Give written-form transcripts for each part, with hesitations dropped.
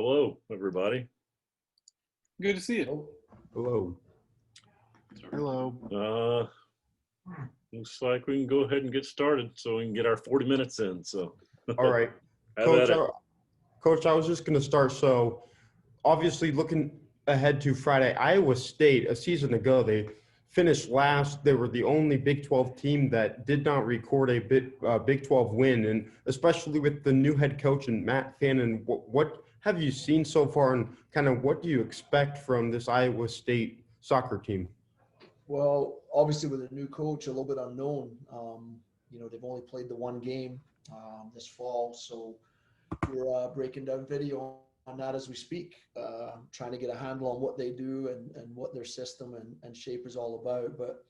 Hello, everybody. Good to see you. Hello. Hello. Looks like we can go ahead and get started so we can get our 40 minutes in. So, All right. have Coach, at it. Coach, I was just going to start. So, obviously, looking ahead to Friday, Iowa State, a season ago, they finished last. They were the only Big 12 team that did not record a Big 12 win. And especially with the new head coach and Matt Fannin, what have you seen so far, and kind of what do you expect from this Iowa State soccer team? Well, obviously with a new coach, a little bit unknown. They've only played the one game this fall, so we're breaking down video on that as we speak, trying to get a handle on what they do and what their system and shape is all about. But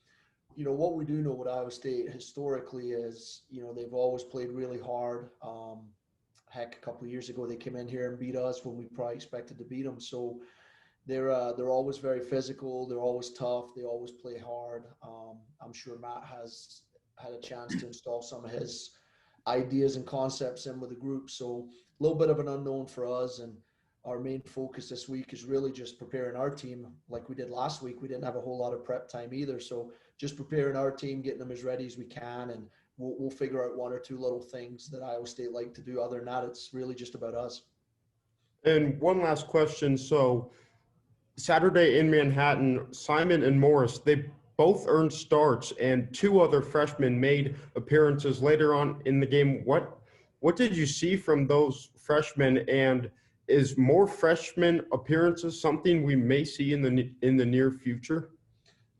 what we do know with Iowa State historically is they've always played really hard. Heck, a couple of years ago they came in here and beat us when we probably expected to beat them. So they're always very physical. They're always tough. They always play hard. I'm sure Matt has had a chance to install some of his ideas and concepts in with the group. So a little bit of an unknown for us. And our main focus this week is really just preparing our team like we did last week. We didn't have a whole lot of prep time either. So just preparing our team, getting them as ready as we can. And we'll figure out one or two little things that Iowa State like to do. Other than that, it's really just about us. And one last question. So, Saturday in Manhattan, Simon and Morris, they both earned starts, and two other freshmen made appearances later on in the game. What did you see from those freshmen, and is more freshman appearances something we may see in the near future?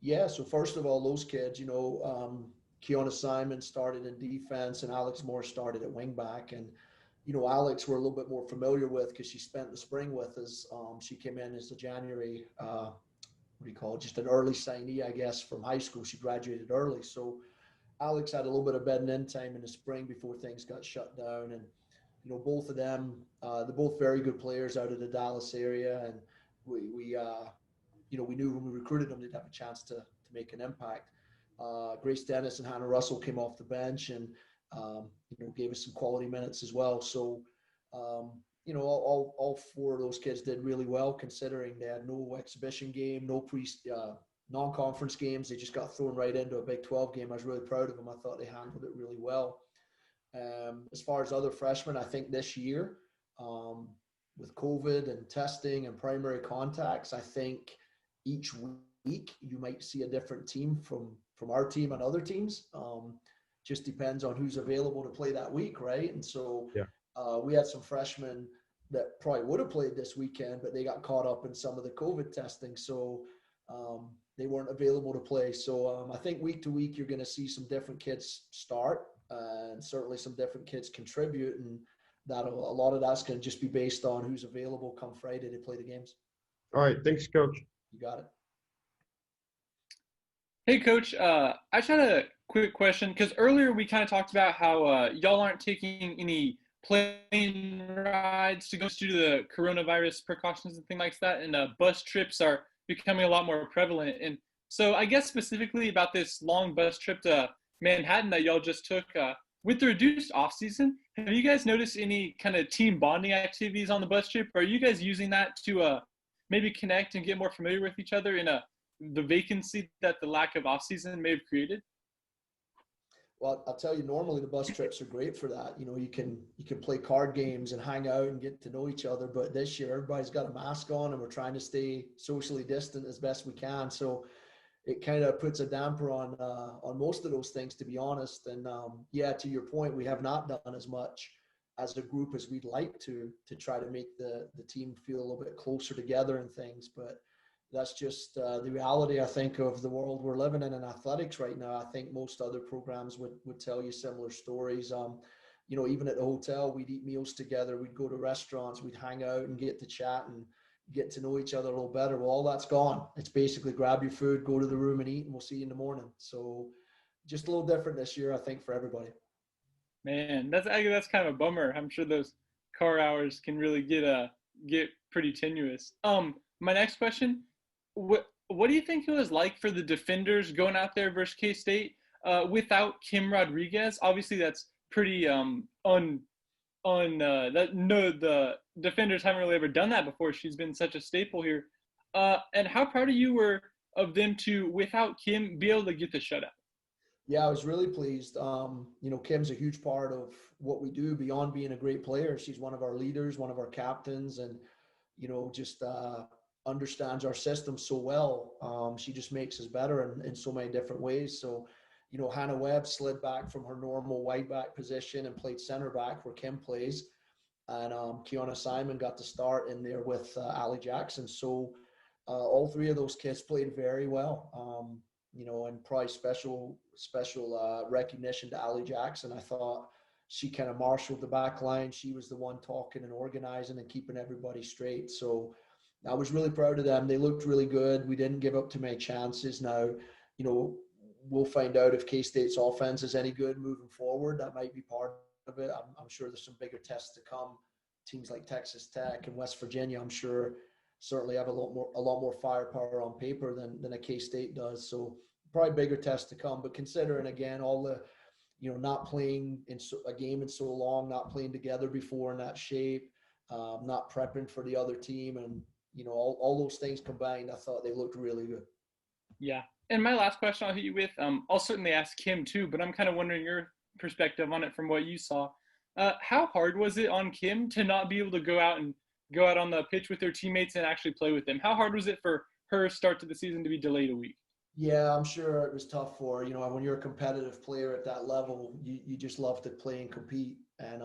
Yeah, so first of all, those kids, Keona Simon started in defense and Alex Moore started at wingback. And Alex we're a little bit more familiar with because she spent the spring with us. She came in as a January, just an early signee, I guess, from high school. She graduated early. So Alex had a little bit of bedding in time in the spring before things got shut down. And, both of them, they're both very good players out of the Dallas area. And we knew when we recruited them, they'd have a chance to make an impact. Grace Dennis and Hannah Russell came off the bench and, gave us some quality minutes as well. So, all four of those kids did really well considering they had no exhibition game, no non-conference games. They just got thrown right into a Big 12 game. I was really proud of them. I thought they handled it really well. As far as other freshmen, I think this year, with COVID and testing and primary contacts, I think each week you might see a different team from our team and other teams. Just depends on who's available to play that week, right? And so we had some freshmen that probably would have played this weekend, but they got caught up in some of the COVID testing, so they weren't available to play. So I think week to week you're going to see some different kids start, and certainly some different kids contribute, and a lot of that's going to just be based on who's available come Friday to play the games. All right, thanks, Coach. You got it. Hey, Coach. I just had a quick question because earlier we kind of talked about how y'all aren't taking any plane rides to go due to the coronavirus precautions and things like that, and bus trips are becoming a lot more prevalent. And so I guess specifically about this long bus trip to Manhattan that y'all just took, with the reduced off season, have you guys noticed any kind of team bonding activities on the bus trip? Are you guys using that to maybe connect and get more familiar with each other in the vacancy that the lack of off season may have created? Well, I'll tell you, normally the bus trips are great for that. You can play card games and hang out and get to know each other. But this year, everybody's got a mask on and we're trying to stay socially distant as best we can. So it kind of puts a damper on most of those things, to be honest. And to your point, we have not done as much as a group as we'd like to try to make the team feel a little bit closer together and things. But that's just the reality, I think, of the world we're living in athletics right now. I think most other programs would tell you similar stories. Even at the hotel, we'd eat meals together. We'd go to restaurants. We'd hang out and get to chat and get to know each other a little better. Well, all that's gone. It's basically grab your food, go to the room and eat, and we'll see you in the morning. So just a little different this year, I think, for everybody. Man, that's kind of a bummer. I'm sure those car hours can really get pretty tenuous. My next question. What do you think it was like for the defenders going out there versus K-State without Kim Rodriguez? Obviously, that's pretty the defenders haven't really ever done that before. She's been such a staple here. And how proud of you were of them to, without Kim, be able to get the shutout? Yeah, I was really pleased. Kim's a huge part of what we do beyond being a great player. She's one of our leaders, one of our captains, and, just understands our system so well. She just makes us better in so many different ways. So, Hannah Webb slid back from her normal wide back position and played center back where Kim plays. And Kiana Simon got to start in there with Ali Jackson. So all three of those kids played very well. And probably special recognition to Ali Jackson. I thought she kind of marshaled the back line. She was the one talking and organizing and keeping everybody straight. So I was really proud of them. They looked really good. We didn't give up too many chances. Now, we'll find out if K-State's offense is any good moving forward. That might be part of it. I'm sure there's some bigger tests to come. Teams like Texas Tech and West Virginia, I'm sure, certainly have a lot more firepower on paper than a K-State does. So probably bigger tests to come. But considering, again, all the, not playing in a game in so long, not playing together before in that shape, not prepping for the other team, and all those things combined, I thought they looked really good. Yeah. And my last question I'll hit you with, I'll certainly ask Kim too, but I'm kind of wondering your perspective on it from what you saw. How hard was it on Kim to not be able to go out on the pitch with their teammates and actually play with them? How hard was it for her start to the season to be delayed a week? Yeah, I'm sure it was tough for her. When you're a competitive player at that level, you just love to play and compete. And,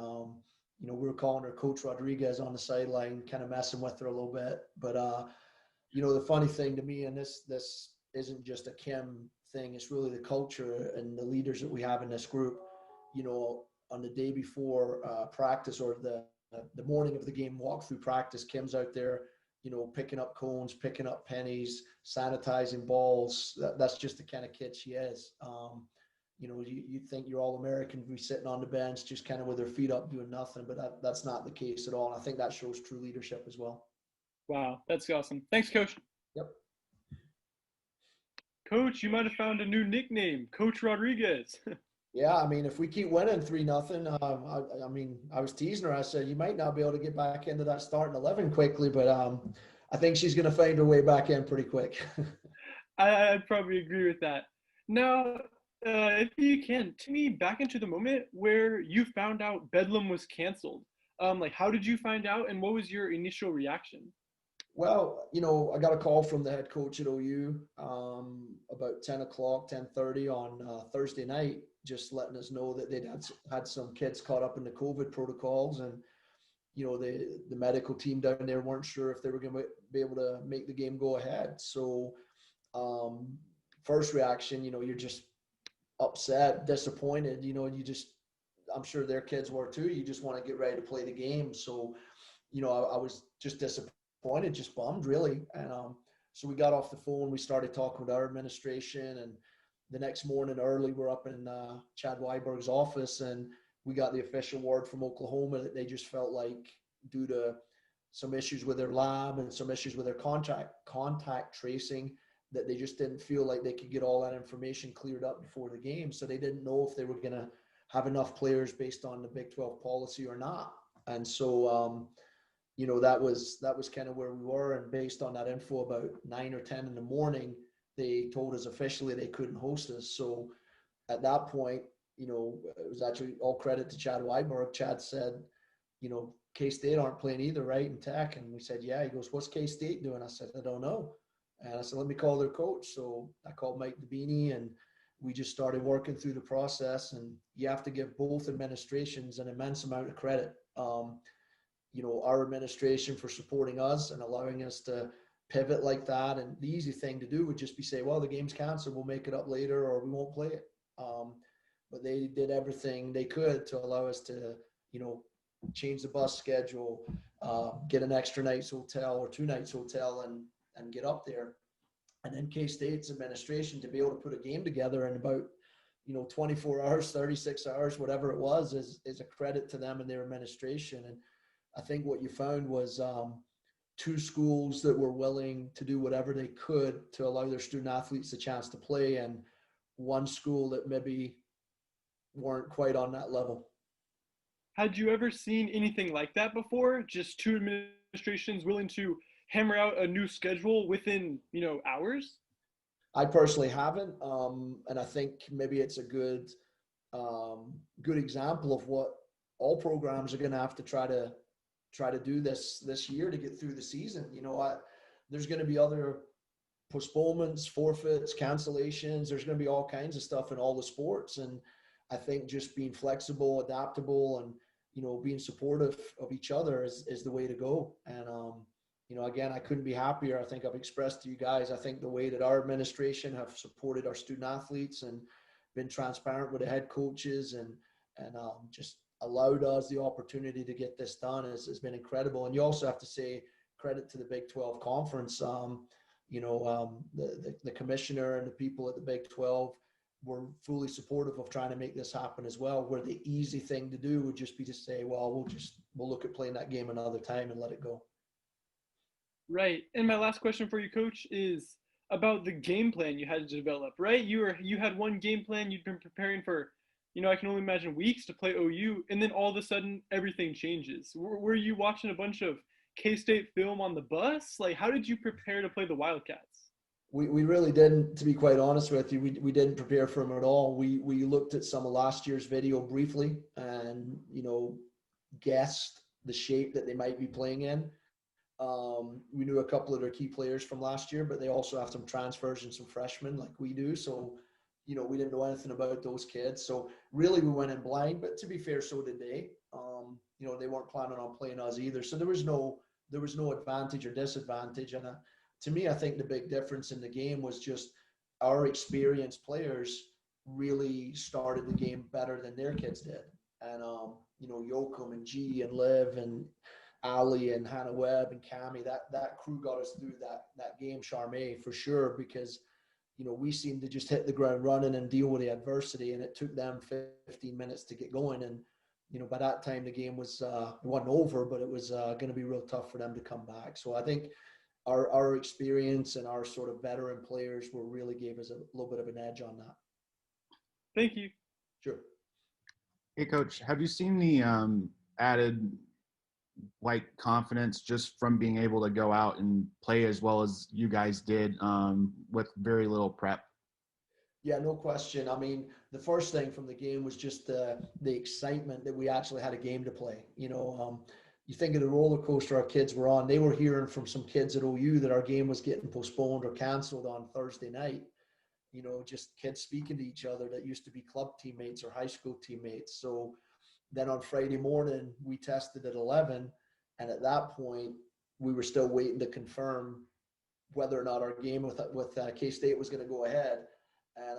we were calling her Coach Rodriguez on the sideline, kind of messing with her a little bit. But, the funny thing to me, and this isn't just a Kim thing, it's really the culture and the leaders that we have in this group. On the day before practice or the morning of the game walkthrough practice, Kim's out there, picking up cones, picking up pennies, sanitizing balls. That's just the kind of kid she is. You think you're All-American be sitting on the bench just kind of with her feet up doing nothing, but that's not the case at all. And I think that shows true leadership as well. Wow, that's awesome. Thanks, Coach. Yep. Coach, you might have found a new nickname, Coach Rodriguez. Yeah, if we keep winning 3-0, I was teasing her. I said, you might not be able to get back into that starting 11 quickly, but I think she's going to find her way back in pretty quick. I'd probably agree with that. Now, if you can, take me back into the moment where you found out Bedlam was canceled. How did you find out, and what was your initial reaction? Well, I got a call from the head coach at OU about 10:30 on Thursday night, just letting us know that they'd had some kids caught up in the COVID protocols, and the medical team down there weren't sure if they were going to be able to make the game go ahead. So first reaction, you're just upset, disappointed. I'm sure their kids were too. You just want to get ready to play the game. So I was just disappointed, just bummed really. And so we got off the phone, we started talking with our administration, and the next morning early, we're up in Chad Weiberg's office, and we got the official word from Oklahoma that they just felt like, due to some issues with their lab and some issues with their contact tracing, that they just didn't feel like they could get all that information cleared up before the game. So they didn't know if they were going to have enough players based on the Big 12 policy or not. And so, that was kind of where we were. And based on that info, about 9 or 10 in the morning, they told us officially they couldn't host us. So at that point, it was actually all credit to Chad Weiberg. Chad said, K-State aren't playing either, right, in Tech? And we said, yeah. He goes, what's K-State doing? I said, I don't know. And I said, let me call their coach. So I called Mike Dabini, and we just started working through the process. And you have to give both administrations an immense amount of credit. Our administration for supporting us and allowing us to pivot like that. And the easy thing to do would just be say, well, the game's canceled, we'll make it up later, or we won't play it. But they did everything they could to allow us to, change the bus schedule, get an extra night's hotel or 2 nights hotel and get up there. And then K-State's administration to be able to put a game together in about, 24 hours, 36 hours, whatever it was, is a credit to them and their administration. And I think what you found was 2 schools that were willing to do whatever they could to allow their student athletes the chance to play, and 1 school that maybe weren't quite on that level. Had you ever seen anything like that before? Just two administrations willing to hammer out a new schedule within, hours? I personally haven't, and I think maybe it's a good example of what all programs are going to have to try to do this year to get through the season. There's going to be other postponements, forfeits, cancellations. There's going to be all kinds of stuff in all the sports, and I think just being flexible, adaptable, and being supportive of each other is the way to go. And again, I couldn't be happier. I think I've expressed to you guys, I think the way that our administration have supported our student athletes and been transparent with the head coaches and just allowed us the opportunity to get this done has been incredible. And you also have to say credit to the Big 12 conference. The commissioner and the people at the Big 12 were fully supportive of trying to make this happen as well, where the easy thing to do would just be to say, well, we'll look at playing that game another time and let it go. Right. And my last question for you, Coach, is about the game plan you had to develop, right? You had one game plan you'd been preparing for, I can only imagine weeks to play OU, and then all of a sudden everything changes. Were you watching a bunch of K-State film on the bus? Like, how did you prepare to play the Wildcats? We really didn't, to be quite honest with you. We didn't prepare for them at all. We looked at some of last year's video briefly and, guessed the shape that they might be playing in. We knew a couple of their key players from last year, but they also have some transfers and some freshmen like we do. So, we didn't know anything about those kids. So really we went in blind, but to be fair, so did they. They weren't planning on playing us either. So there was no advantage or disadvantage. And to me, I think the big difference in the game was just our experienced players really started the game better than their kids did. And, Yoakum and G and Liv and Ali and Hannah Webb and Cami, that crew got us through that game, Charmé, for sure, because, we seemed to just hit the ground running and deal with the adversity, and it took them 15 minutes to get going. And, by that time the game was, it wasn't over, but it was going to be real tough for them to come back. So I think our experience and our sort of veteran players really gave us a little bit of an edge on that. Thank you. Sure. Hey, Coach, have you seen the added confidence just from being able to go out and play as well as you guys did with very little prep? Yeah, no question. I mean, the first thing from the game was just the excitement that we actually had a game to play. You think of the roller coaster our kids were on. They were hearing from some kids at OU that our game was getting postponed or canceled on Thursday night. Just kids speaking to each other that used to be club teammates or high school teammates. So then on Friday morning, we tested at 11. And at that point, we were still waiting to confirm whether or not our game with K-State was going to go ahead. And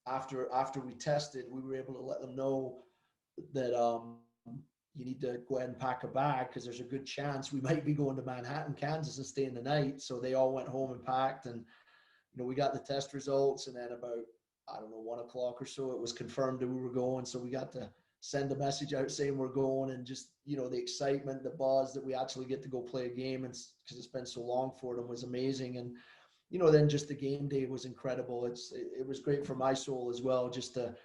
after we tested, we were able to let them know that you need to go ahead and pack a bag because there's a good chance we might be going to Manhattan, Kansas and staying the night. So they all went home and packed. And, we got the test results. And then about, 1 o'clock or so, it was confirmed that we were going. So we got to send a message out saying we're going, and just, the excitement, the buzz that we actually get to go play a game, and because it's been so long for them, was amazing. And, then just the game day was incredible. It was great for my soul as well, just to,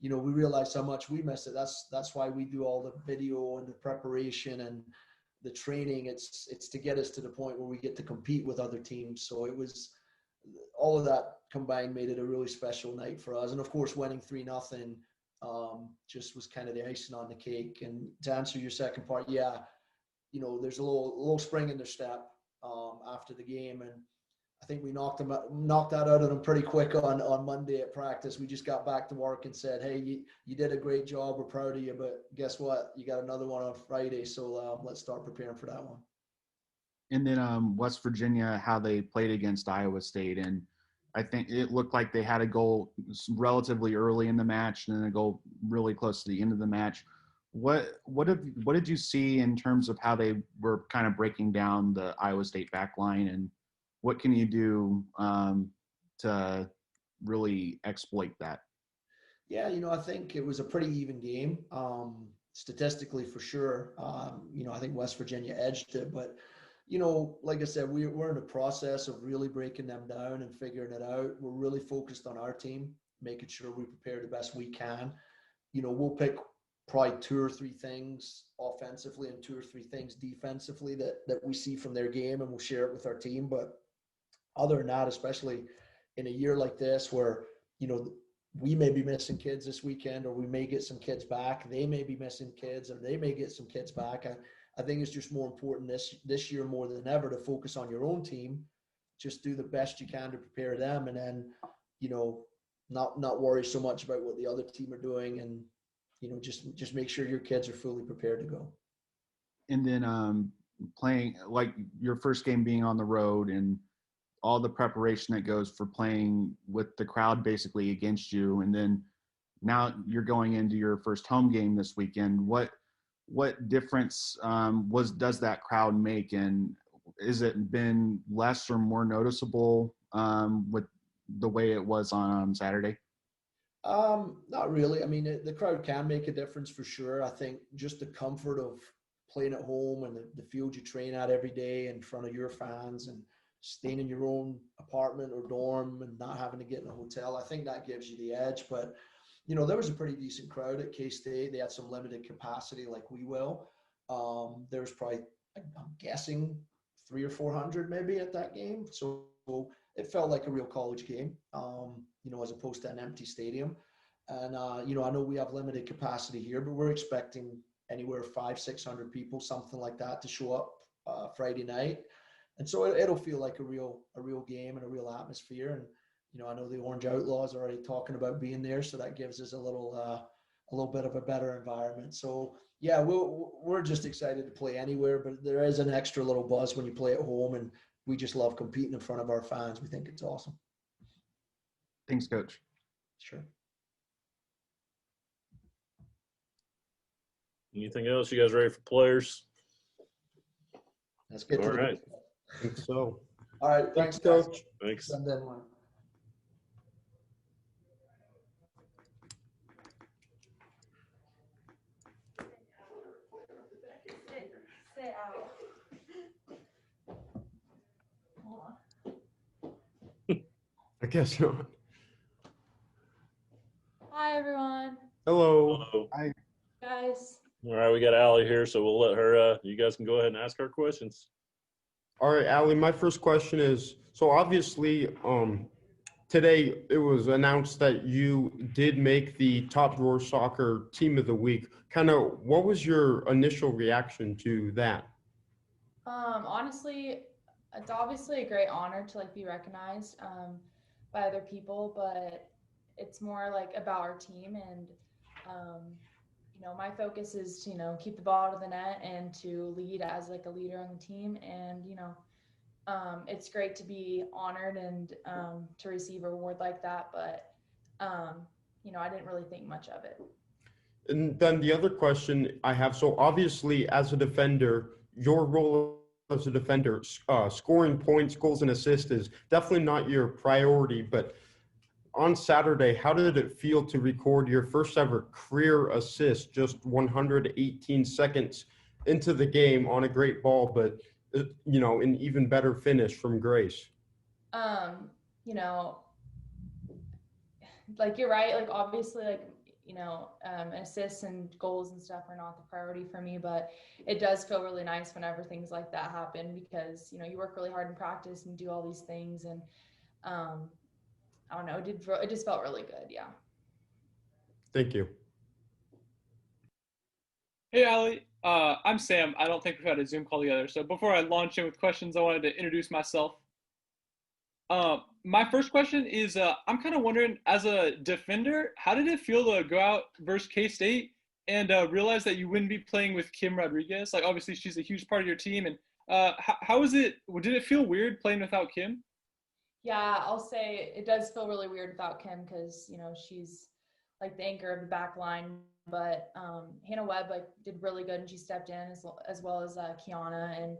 we realized how much we miss it. That's why we do all the video and the preparation and the training. It's to get us to the point where we get to compete with other teams. So it was, all of that combined made it a really special night for us. And of course, winning 3-0 just was kind of the icing on the cake. And to answer your second part, yeah, there's a little spring in their step after the game, and I think we knocked that out of them pretty quick on Monday at practice. We just got back to work and said, hey, you did a great job. We're proud of you, but guess what? You got another one on Friday, so let's start preparing for that one. And then West Virginia, how they played against Iowa State, and I think it looked like they had a goal relatively early in the match and then a goal really close to the end of the match. What did you see in terms of how they were kind of breaking down the Iowa State back line, and what can you do to really exploit that? Yeah, I think it was a pretty even game, statistically for sure. I think West Virginia edged it, but like I said, we're in the process of really breaking them down and figuring it out. We're really focused on our team, making sure we prepare the best we can. We'll pick probably 2 or 3 things offensively and 2 or 3 things defensively that we see from their game, and we'll share it with our team. But other than that, especially in a year like this where, we may be missing kids this weekend, or we may get some kids back. They may be missing kids, or they may get some kids back. I think it's just more important this year more than ever to focus on your own team. Just do the best you can to prepare them, and then, not worry so much about what the other team are doing, and just make sure your kids are fully prepared to go. And then playing, like your first game being on the road and all the preparation that goes for playing with the crowd basically against you, and then now you're going into your first home game this weekend. What difference does that crowd make, and is it been less or more noticeable with the way it was on Saturday? Not really. I mean, the crowd can make a difference for sure. I think just the comfort of playing at home and the field you train at every day in front of your fans, and staying in your own apartment or dorm and not having to get in a hotel, I think that gives you the edge. But, there was a pretty decent crowd at K-State. They had some limited capacity like we will. There was probably, I'm guessing, 300 or 400 maybe at that game. So it felt like a real college game, as opposed to an empty stadium. And, I know we have limited capacity here, but we're expecting anywhere 500-600 people, something like that, to show up Friday night. And so it'll feel like a real game and a real atmosphere. And, I know the Orange Outlaws are already talking about being there, so that gives us a little bit of a better environment. So yeah, we're just excited to play anywhere, but there is an extra little buzz when you play at home, and we just love competing in front of our fans. We think it's awesome. Thanks, Coach. Sure. Anything else? You guys ready for players? Let's get to All right. I think so. All right. Thanks, guys. Coach. Thanks. Send in one. Sit out. I guess not. Hi everyone, Hello. Hello. guys. All right, we got Allie here, so we'll let her, you guys can go ahead and ask our questions. All right, Allie, my first question is, so obviously today it was announced that you did make the Top Drawer Soccer Team of the Week. Kind of, what was your initial reaction to that? Honestly, it's obviously a great honor to be recognized by other people, but it's more about our team, and my focus is to keep the ball out of the net and to lead as a leader on the team. And it's great to be honored and to receive a reward like that, but I didn't really think much of it. And then the other question I have, so obviously as a defender, your role as a defender, scoring points, goals, and assists is definitely not your priority, but on Saturday, how did it feel to record your first ever career assist just 118 seconds into the game on a great ball, but an even better finish from Grace? You're right. Obviously, assists and goals and stuff are not the priority for me, but it does feel really nice whenever things like that happen, because you work really hard in practice and do all these things, and I don't know, it just felt really good. Yeah. Thank you. Hey, Allie. I'm Sam. I don't think we've had a Zoom call together. So before I launch in with questions, I wanted to introduce myself. My first question is, I'm kind of wondering, as a defender, how did it feel to go out versus K-State and realize that you wouldn't be playing with Kim Rodriguez? Obviously, she's a huge part of your team. And how was it? Did it feel weird playing without Kim? Yeah, I'll say it does feel really weird without Kim, because she's the anchor of the back line. But Hannah Webb did really good, and she stepped in as well as Kiana, and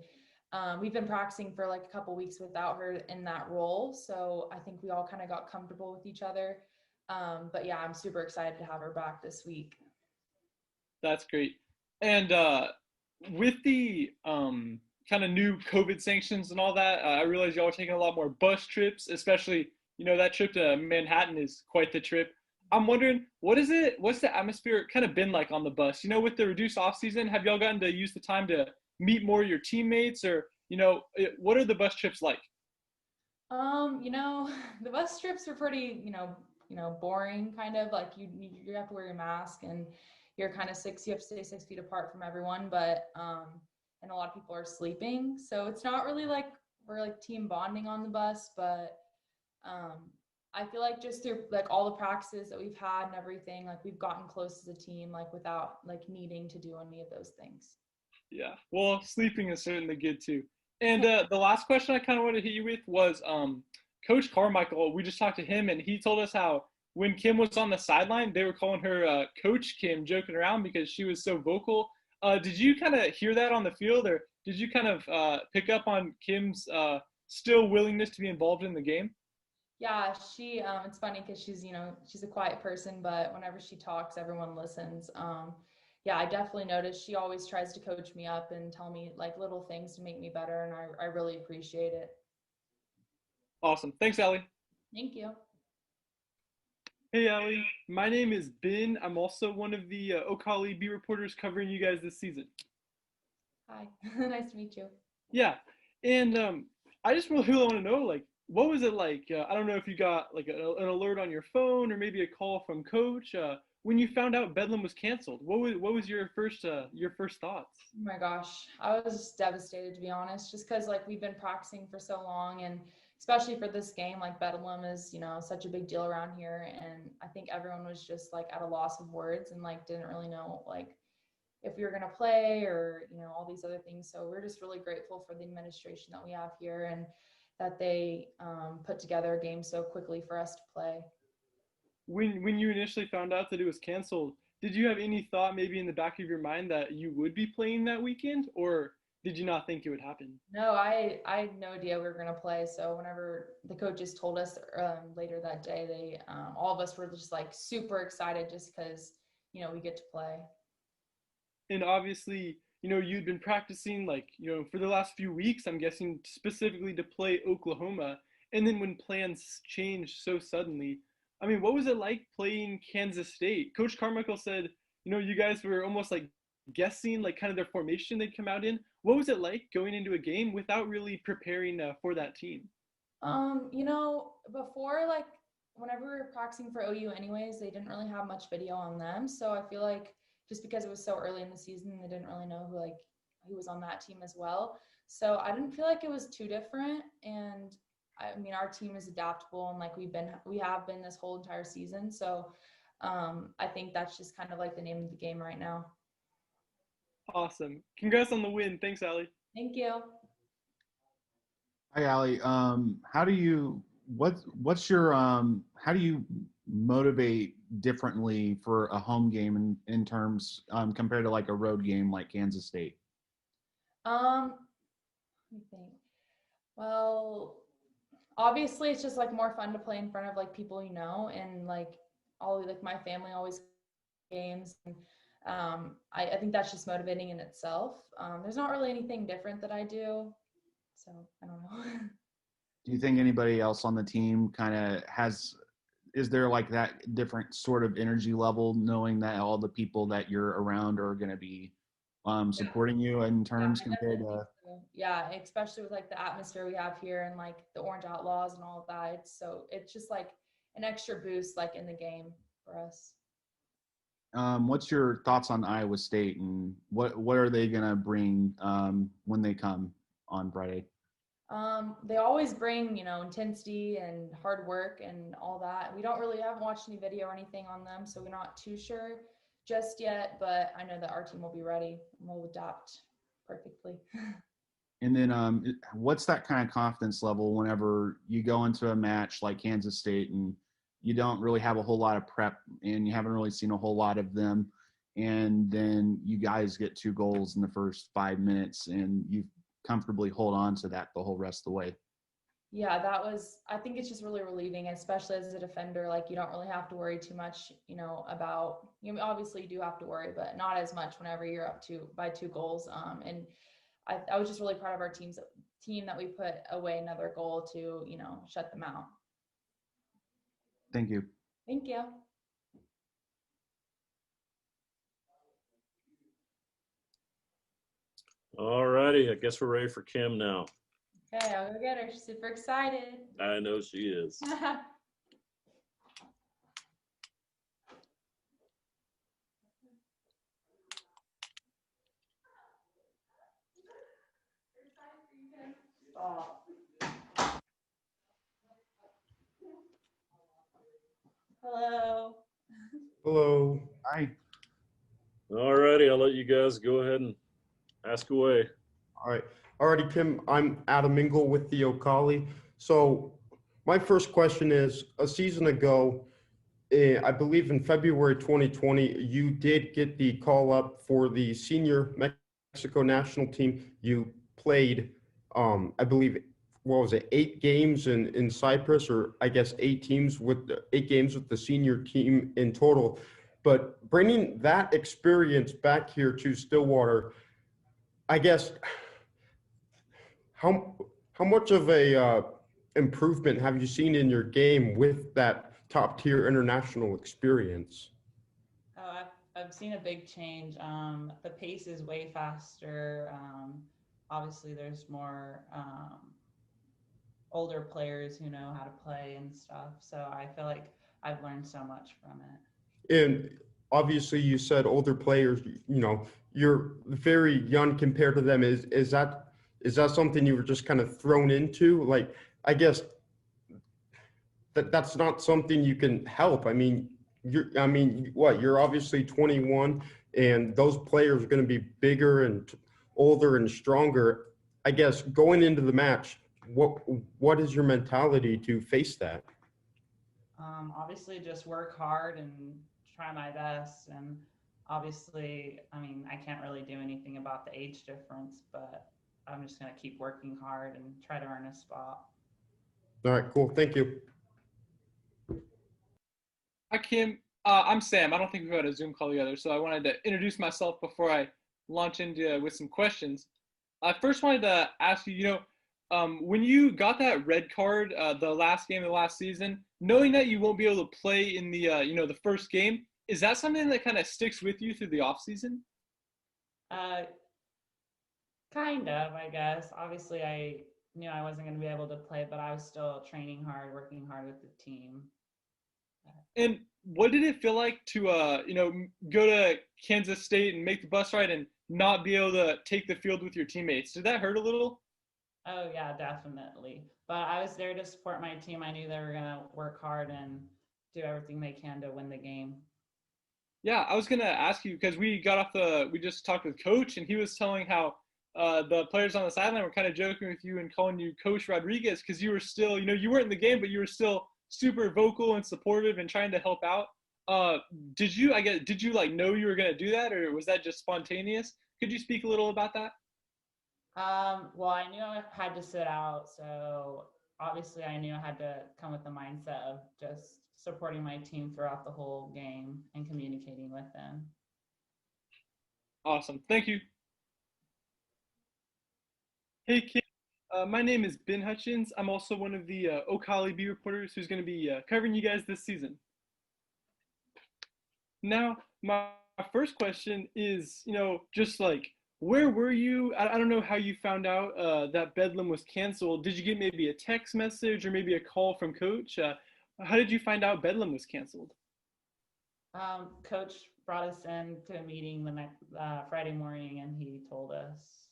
we've been practicing for a couple weeks without her in that role. So I think we all kind of got comfortable with each other. But yeah, I'm super excited to have her back this week. That's great. And with the kind of new COVID sanctions and all that, I realize y'all are taking a lot more bus trips, especially, that trip to Manhattan is quite the trip. I'm wondering, what's the atmosphere kind of been like on the bus? You know, with the reduced off season, have y'all gotten to use the time to meet more of your teammates, or what are the bus trips like? You know, the bus trips are pretty, boring kind of like you have to wear your mask and you're kind of you have to stay 6 feet apart from everyone, but and a lot of people are sleeping. So it's not really like we're like team bonding on the bus, but I feel like just through like all the practices that we've had and everything, like we've gotten close as a team, like without like needing to do any of those things. Yeah, well, sleeping is certainly good too. And the last question I kind of wanted to hit you with was Coach Carmichael. We just talked to him, and he told us how when Kim was on the sideline, they were calling her Coach Kim, joking around because she was so vocal. Did you kind of hear that on the field, or did you kind of pick up on Kim's still willingness to be involved in the game? Yeah, it's funny because she's a quiet person, but whenever she talks, everyone listens. Yeah, I definitely noticed she always tries to coach me up and tell me like little things to make me better, and I really appreciate it. Awesome. Thanks, Allie. Thank you. Hey, Allie. My name is Ben. I'm also one of the Ocali B reporters covering you guys this season. Hi, nice to meet you. Yeah, and I just really want to know, like, what was it like? I don't know if you got like an alert on your phone or maybe a call from Coach when you found out Bedlam was canceled. What was your first thoughts? Oh my gosh, I was devastated to be honest, just because like we've been practicing for so long, and especially for this game, like Bedlam is such a big deal around here, and I think everyone was just like at a loss of words and like didn't really know like if we were going to play or all these other things. So we're just really grateful for the administration that we have here and that they put together a game so quickly for us to play. When you initially found out that it was canceled, did you have any thought maybe in the back of your mind that you would be playing that weekend, or did you not think it would happen? No, I had no idea we were going to play. So whenever the coaches told us later that day, they all of us were just like super excited just because we get to play. And obviously, you'd been practicing like, for the last few weeks, I'm guessing specifically to play Oklahoma. And then when plans changed so suddenly, I mean, what was it like playing Kansas State? Coach Carmichael said, you guys were almost like guessing like kind of their formation they'd come out in. What was it like going into a game without really preparing for that team? Before like whenever we were practicing for OU anyways, they didn't really have much video on them. So I feel like just because it was so early in the season, they didn't really know who was on that team as well. So I didn't feel like it was too different. And I mean, our team is adaptable, and like we have been this whole entire season. So I think that's just kind of like the name of the game right now. Awesome. Congrats on the win. Thanks, Allie. Thank you. Hi, Allie. What's your how do you motivate differently for a home game in terms compared to like a road game like Kansas State? Let me think. Well, obviously it's just like more fun to play in front of like people and like all like my family always games, and I think that's just motivating in itself. There's not really anything different that I do, so I don't know. Do you think anybody else on the team kind of is there like that different sort of energy level knowing that all the people that you're around are going to be supporting you in terms compared to? Yeah, especially with like the atmosphere we have here and like the Orange Outlaws and all of that. It's just like an extra boost like in the game for us. What's your thoughts on Iowa State and what are they going to bring when they come on Friday? They always bring, intensity and hard work and all that. We haven't watched any video or anything on them, so we're not too sure just yet, but I know that our team will be ready and we'll adapt perfectly. And then what's that kind of confidence level whenever you go into a match like Kansas State and you don't really have a whole lot of prep and you haven't really seen a whole lot of them, and then you guys get 2 goals in the first 5 minutes and you comfortably hold on to that the whole rest of the way? Yeah, I think it's just really relieving, especially as a defender. Like you don't really have to worry too much, about, obviously you do have to worry, but not as much whenever you're up by 2 goals. And I was just really proud of our team that we put away another goal to, shut them out. Thank you. Thank you. All righty. I guess we're ready for Kim now. Okay, I'll go get her. She's super excited. I know she is. Stop. Hello. Hello. Hi. All righty. I'll let you guys go ahead and ask away. All right. Alrighty, Kim, I'm Adam Mingle with the Ocali. So my first question is, a season ago, I believe in February 2020, you did get the call up for the senior Mexico national team. You played, I believe, what was it, 8 games in Cyprus, or I guess 8 games with the senior team in total. But bringing that experience back here to Stillwater, I guess, how much of a improvement have you seen in your game with that top tier international experience? Oh, I've seen a big change. The pace is way faster. Obviously, there's more older players who know how to play and stuff. So I feel like I've learned so much from it. And obviously, you said older players. You know, you're very young compared to them. Is that something you were just kind of thrown into? Like, I guess that's not something you can help. I mean, you're obviously 21, and those players are going to be bigger and older and stronger. I guess going into the match, what is your mentality to face that? Obviously, just work hard and try my best. And obviously, I mean, I can't really do anything about the age difference, but I'm just going to keep working hard and try to earn a spot. All right, cool. Thank you. Hi, Kim. I'm Sam. I don't think we've had a Zoom call together, so I wanted to introduce myself before I launch into with some questions. I first wanted to ask you, when you got that red card, the last game of the last season, knowing that you won't be able to play in the, the first game, is that something that kind of sticks with you through the off season? Kind of, I guess. Obviously, I knew I wasn't going to be able to play, but I was still training hard, working hard with the team. And what did it feel like to, go to Kansas State and make the bus ride and not be able to take the field with your teammates? Did that hurt a little? Oh, yeah, definitely. But I was there to support my team. I knew they were going to work hard and do everything they can to win the game. Yeah, I was gonna ask you because we just talked with Coach, and he was telling how the players on the sideline were kind of joking with you and calling you Coach Rodriguez because you were still, you weren't in the game, but you were still super vocal and supportive and trying to help out. Did you like know you were gonna do that, or was that just spontaneous? Could you speak a little about that? Well, I knew I had to sit out, so obviously I knew I had to come with the mindset of just supporting my team throughout the whole game and communicating with them. Awesome, thank you. Hey, Kim. My name is Ben Hutchins. I'm also one of the Ocali B reporters who's going to be covering you guys this season. Now, my first question is, just like, where were you? I don't know how you found out that Bedlam was canceled. Did you get maybe a text message or maybe a call from Coach? How did you find out Bedlam was canceled? Coach brought us in to a meeting the next Friday morning, and he told us.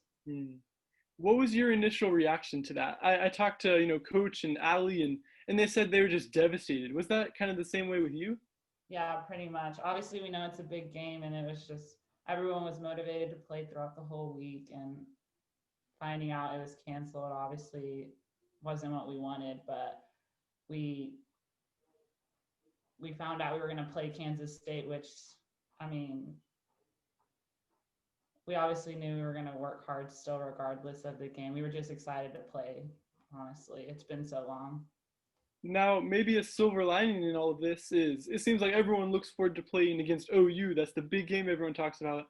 What was your initial reaction to that? I talked to Coach and Allie, and they said they were just devastated. Was that kind of the same way with you? Yeah, pretty much. Obviously, we know it's a big game, and it was just everyone was motivated to play throughout the whole week, and finding out it was canceled obviously wasn't what we wanted, but we found out we were going to play Kansas State, which, I mean, we obviously knew we were going to work hard still regardless of the game. We were just excited to play, honestly. It's been so long. Now, maybe a silver lining in all of this is it seems like everyone looks forward to playing against OU. That's the big game everyone talks about.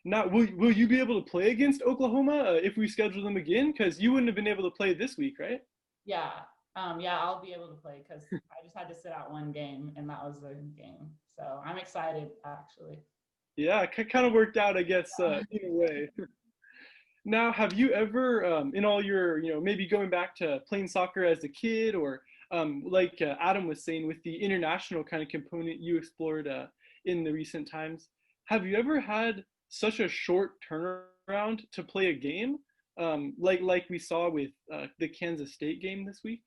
Now, will you be able to play against Oklahoma if we schedule them again? Because you wouldn't have been able to play this week, right? Yeah. Yeah, I'll be able to play because I just had to sit out one game, and that was the game. So I'm excited, actually. Yeah, it kind of worked out, I guess, either way. Now, have you ever, in all your, maybe going back to playing soccer as a kid, or like Adam was saying, with the international kind of component you explored in the recent times, have you ever had such a short turnaround to play a game, like we saw with the Kansas State game this week?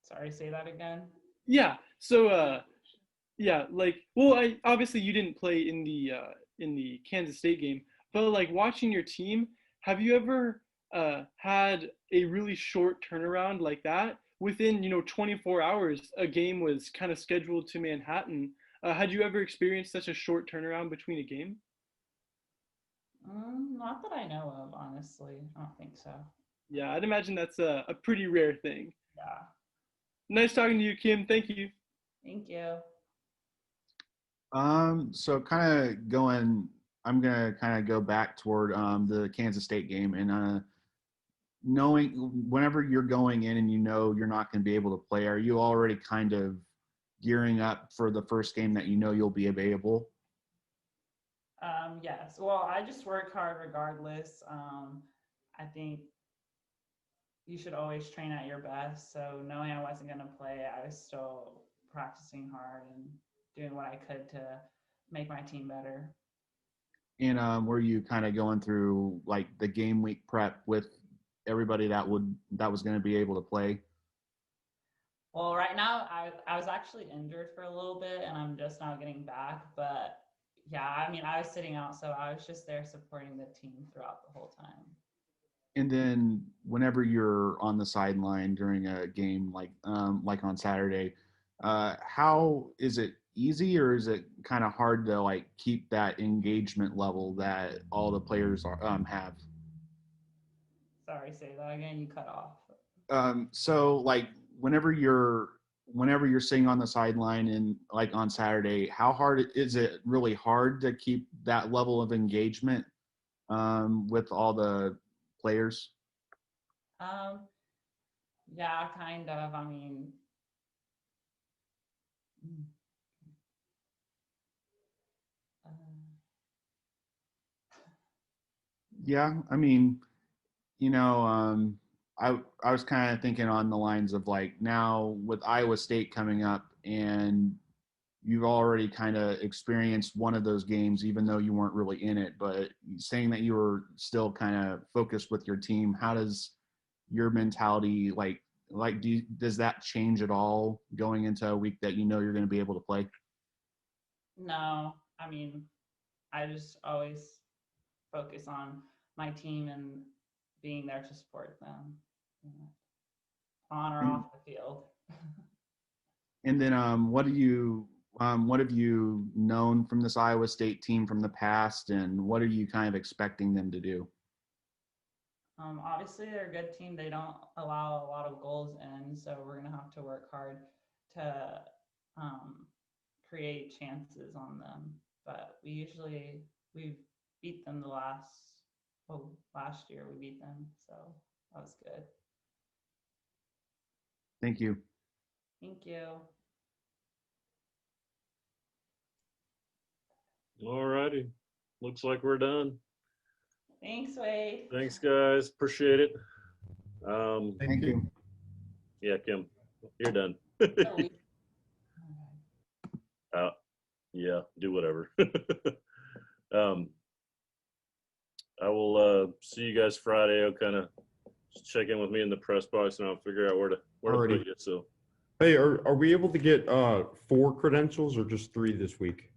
Sorry, say that again. Yeah. So, yeah, like, well, obviously you didn't play in the Kansas State game, but like watching your team, have you ever had a really short turnaround like that? Within 24 hours, a game was kind of scheduled to Manhattan. Had you ever experienced such a short turnaround between a game? Not that I know of, honestly. I don't think so. Yeah, I'd imagine that's a pretty rare thing. Yeah. Nice talking to you, Kim. Thank you. Thank you. So I'm gonna kind of go back toward the Kansas State game, and knowing whenever you're going in and you're not going to be able to play, are you already kind of gearing up for the first game that you'll be available? Yes. Well, I just work hard regardless. I think you should always train at your best. So knowing I wasn't going to play, I was still practicing hard and doing what I could to make my team better. And were you kind of going through like the game week prep with everybody that was going to be able to play? Well, right now I was actually injured for a little bit and I'm just now getting back. But yeah, I mean, I was sitting out, so I was just there supporting the team throughout the whole time. And then whenever you're on the sideline during a game like on Saturday, how is it easy, or is it kind of hard to like keep that engagement level that all the players have? Sorry, say that again. You cut off. So like whenever you're sitting on the sideline and like on Saturday, how hard is it? Really hard to keep that level of engagement with all the players? Yeah, kind of. I mean, Yeah, I mean, I was kind of thinking on the lines of like now with Iowa State coming up, and you've already kind of experienced one of those games, even though you weren't really in it, but saying that you were still kind of focused with your team, how does your mentality does that change at all going into a week that you're going to be able to play? no, I mean, I just always focus on my team and being there to support them, on or off the field. And then what have you known from this Iowa State team from the past, and what are you kind of expecting them to do? Obviously, they're a good team. They don't allow a lot of goals in, so we're going to have to work hard to create chances on them. But we beat them last year we beat them, so that was good. Thank you. Thank you. All righty. Looks like we're done. Thanks, Wade. Thanks, guys. Appreciate it. Thank you. Yeah, Kim, you're done. Yeah, do whatever. I will see you guys Friday. I'll kind of check in with me in the press box, and I'll figure out where to put you. So, hey, are we able to get 4 credentials or just 3 this week?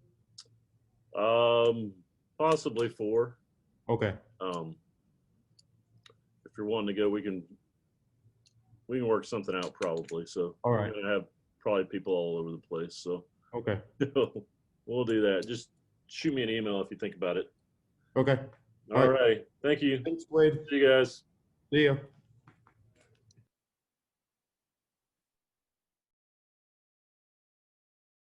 Possibly 4. Okay. If you're wanting to go, we can work something out probably. So all right, we're gonna have probably people all over the place. So okay, we'll do that. Just shoot me an email if you think about it. okay. All right. Thank you. Thanks, Wade. See you guys. See ya.